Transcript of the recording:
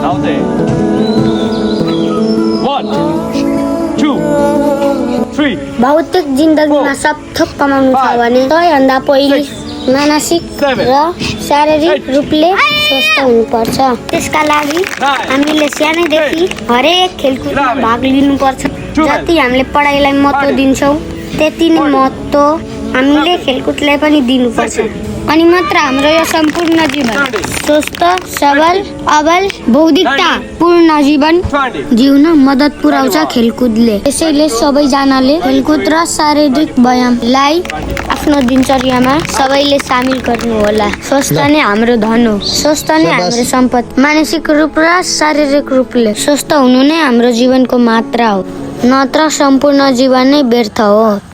나오세. 1, 2, 3. भौतिक जिन्दगीमा सब थोक कमाउनु छ भने सबैभन्दा पहिले मानसिक र शारीरिक रूपले स्वस्थ हुनुपर्छ। त्यसका लागि हामीले सानैदेखि हरेक खेलकुदमा भाग लिनुपर्छ। जति हामीले पढाइलाई महत्त्व दिन्छौँ त्यति नै महत्त्व हामीले खेलकुदलाई पनि दिनुपर्छ। अनि मात्र हाम्रो यो सम्पूर्ण जीवन स्वस्थ सबल अबल बौद्धिकता पूर्ण जीवन जिउन मद्दत पुर्याउँछ खेलकुदले। त्यसैले सबैजनाले खेलकुद र शारीरिक व्यायामलाई आफ्नो दिनचर्यामा सबैले सामेल गर्नु होला। स्वस्थ नै हाम्रो धन हो, स्वस्थ नै हाम्रो सम्पत्ति। मानसिक रूप र शारीरिक रूपले स्वस्थ हुनु नै हाम्रो जीवनको मात्रा हो, नत्र सम्पूर्ण जीवन नै व्यर्थ हो।